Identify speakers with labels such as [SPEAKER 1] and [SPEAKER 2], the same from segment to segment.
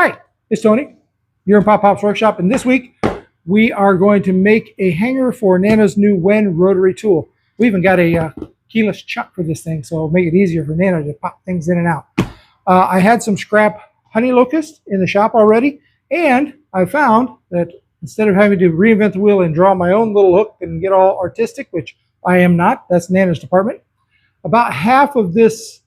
[SPEAKER 1] Hi, it's Tony. You're in Pop Pop's workshop, and this week we are going to make a hanger for Nana's new Wen rotary tool. We even got a keyless chuck for this thing, so it'll make it easier for Nana to pop things in and out. I had some scrap honey locust in the shop already, and I found that instead of having to reinvent the wheel and draw my own little hook and get all artistic, which I am not, that's Nana's department, about half of this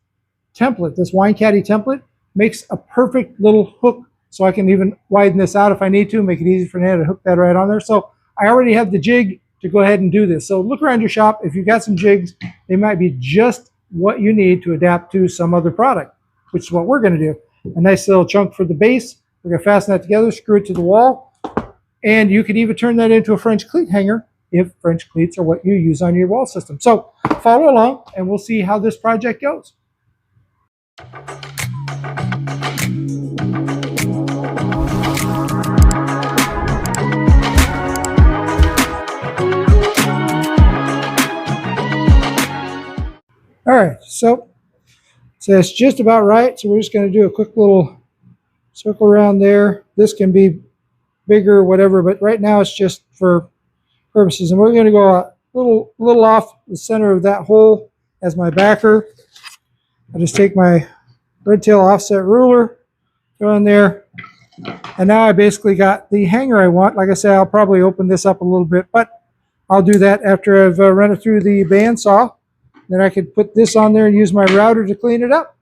[SPEAKER 1] template, this wine caddy template, makes a perfect little hook, so I can even widen this out if I need to, make it easy for Nana to hook that right on there. So I already have the jig to go ahead and do this. So look around your shop. If you've got some jigs, they might be just what you need to adapt to some other product, which is what we're going to do. A nice little chunk for the base. We're going to fasten that together, screw it to the wall, and you could even turn that into a French cleat hanger if French cleats are what you use on your wall system. So follow along, and we'll see how this project goes. All right, so it's just about right. So we're just going to do a quick little circle around there. This can be bigger or whatever, but right now it's just for purposes. And we're going to go a little off the center of that hole as my backer. I'll just take my red tail offset ruler, go in there, and now I basically got the hanger I want. Like I said, I'll probably open this up a little bit, but I'll do that after I've run it through the bandsaw. Then I could put this on there and use my router to clean it up.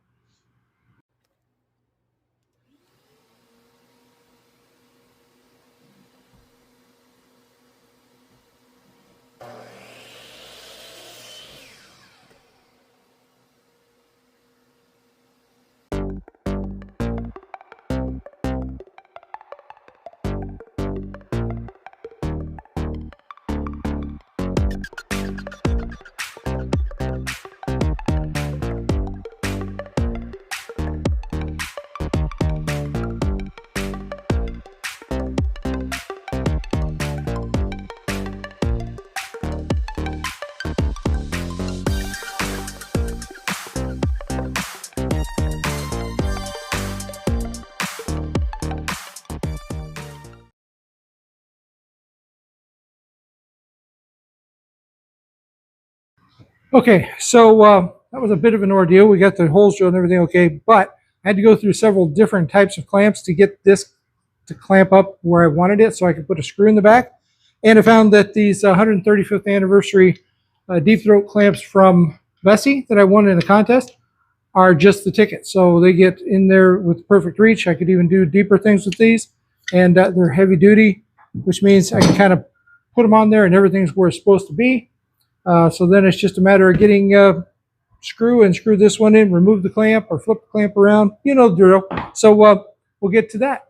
[SPEAKER 1] Okay, so that was a bit of an ordeal. We got the holes drilled and everything okay, but I had to go through several different types of clamps to get this to clamp up where I wanted it so I could put a screw in the back. And I found that these 135th anniversary deep throat clamps from Vessi that I won in a contest are just the ticket. So they get in there with perfect reach. I could even do deeper things with these, and they're heavy duty, which means I can kind of put them on there and everything's where it's supposed to be. So then it's just a matter of getting screw this one in, remove the clamp or flip the clamp around. You know the drill. So we'll get to that.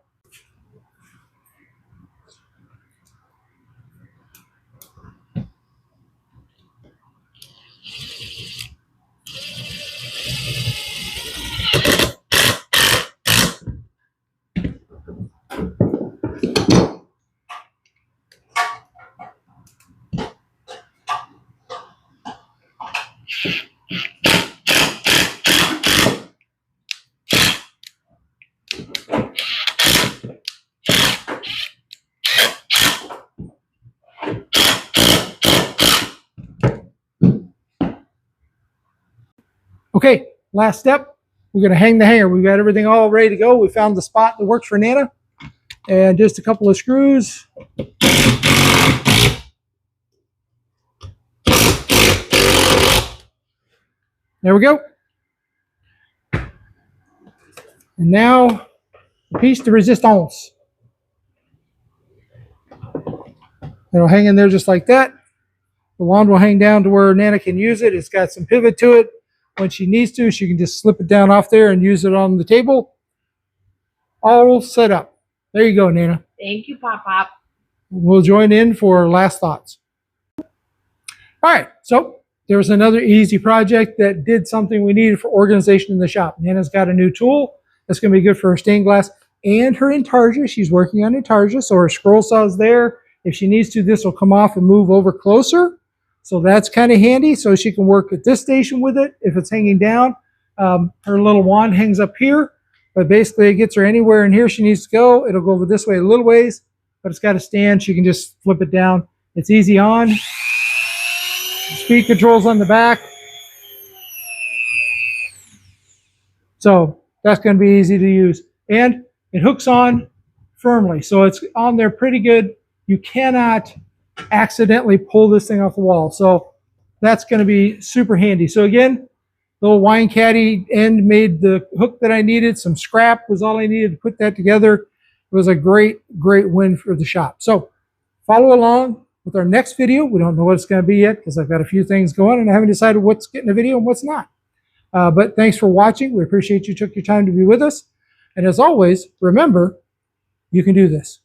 [SPEAKER 1] Okay, last step. We're going to hang the hanger. We've got everything all ready to go. We found the spot that works for Nana. And just a couple of screws. There we go. And now, piece de resistance. It'll hang in there just like that. The wand will hang down to where Nana can use it. It's got some pivot to it. When she needs to, she can just slip it down off there and use it on the table. All set up. There you go, Nana.
[SPEAKER 2] Thank you, Pop Pop.
[SPEAKER 1] We'll join in for last thoughts. All right, so there's another easy project that did something we needed for organization in the shop. Nana's got a new tool that's going to be good for her stained glass and her intarsia. She's working on intarsia, so her scroll saw is there. If she needs to, this will come off and move over closer. So that's kind of handy. So she can work at this station with it if it's hanging down. Her little wand hangs up here. but basically it gets her anywhere in here she needs to go. It'll go over this way a little ways, but it's got a stand. She can just flip it down. It's easy on. Speed controls on the back. So that's going to be easy to use. And it hooks on firmly. So it's on there pretty good. You cannot accidentally pull this thing off the wall. So that's going to be super handy. So again, little wine caddy end made the hook that I needed. Some scrap was all I needed to put that together. It was a great, great win for the shop. So follow along with our next video. We don't know what it's going to be yet because I've got a few things going and I haven't decided what's getting a video and what's not. But thanks for watching. We appreciate you took your time to be with us. And as always, remember, you can do this.